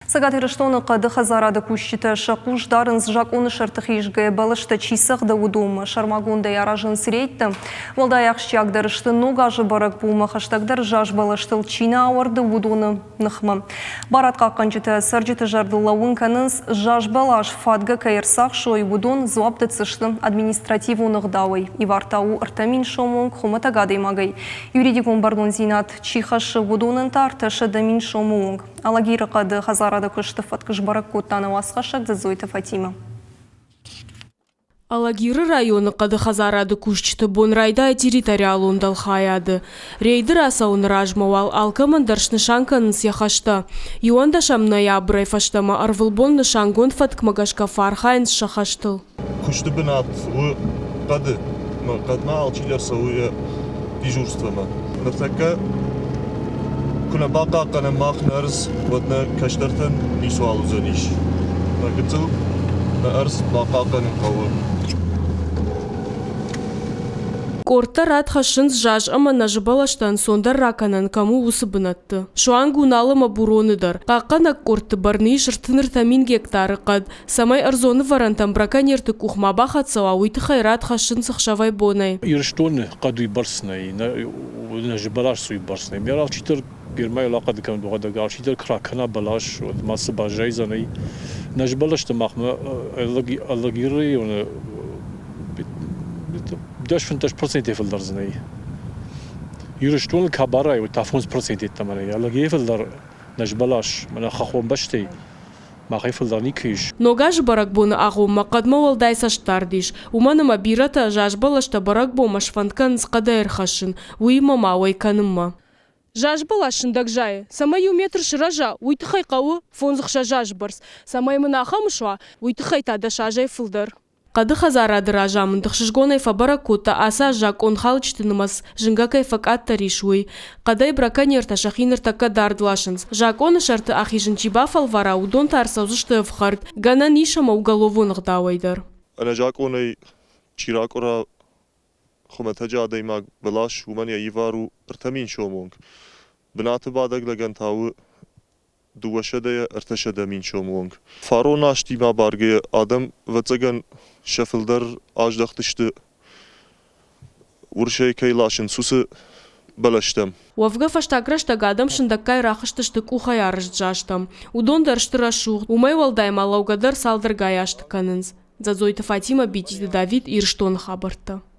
Сагат Ириштоны қады хазарады күшчіті шақуш дарын зжак оны шартықишге балышты чисықды удумы шармагунда яражын сірейтті. Волдай ақшчагдырышты ногажы барак бұлмы хаштагдар жаш балыштыл чина ауырды удуны нықмы. Барат қаққанчыты саржыты жардылауын канынс жаш балаш фадға кайырсақ шой удун зуапты цышты административу нығдауы. Ивартау ұртамин шомун хуматагады имагай. Юридикун бардун зинат чихашы удунын тартышы дамин шомун. Алагиры қады хазарады күшті фаткыш барак көттаны васқашак зазойты Фатима. Алагиры районы қады хазарады күшті бонрайда территориалу ұндалхаяды. Рейдер асауын ражмауал алкамандаршны шанканын сияхашты. Юанда шам ноябрай фаштама арвылбонны шангон фаткмагашка фархайнс шахаштыл. Күшті бінат қады қадма алчилер сауы дежурствама. Ныртакка كنا باقا قنا ماخ نرس ودنا كشترتن نسوالو زنيش نقتل نرس باقا قنا قوم Корта рад хашынс жаж ама нажыбалаштан сондар раканан кому усыбынатты. Шуан гуналыма буроныдар. Қаққанак корты барны жыртыныр тамин гектары қад. Самай арзоны варантам браконерты кухма бахатсала уйты хайрат хашын сықшавай бонай. Ирштоны қадуй барсынай, нажыбалаш суй барсынай. Мер алчитыр гермай лақады кам дуғадага алчитыр кракана балаш, масы бажай занай. Нажыбалашты махма аллагиры, оны 50% يفلدر زني يرشتون الكبارة وتعرفون 50% التمرين يلا يفلدر نجبلاش من خاخون بشتي ما خيفلدر نيكيش نوغاج барак боны ағуыма қадма олдай саштардиш. Уманыма бирата жажбалашта барак бомаш фанткан сқадай рхашын. Уймама уайканымма. Жажбалашын дагжай. Самаю метр шыража. Уйтыхай қауы фонзықша жажбарс. Самай мына қамышуа. Уйтыхай тада шажай фылдар. Қады хазарады ражамын дықшышгонай фабаракута аса жак он халчтынымас жынгакай факатта ришуй. Қадай браконерта шахиныртака дардылашынс. Жак оны шарты ахижынчиба фалвара удон тарсаузышты вхард. Гана нишама уголовонық дауайдар. أنا جاك أوني شيراكورا خمتها جادي ماك بلاش ومن ييفارو ارتمين شومونك بنات بعدك لجن تاو دوشده ارتشده مين شومونك فارو ناشتي ما بارجي آدم وتجن شفلدر آجدختشت ورشي كيلاشن سوس بلشتم Уавга фаштаграшта гадам шындаккай рахыштышты кухай арыжджаштам. Удон даршты рашух. Умай валдайма лаугадар салдыр гаяшты канынз. Зазойты Фатима битиді Давид Ирштон хабарты.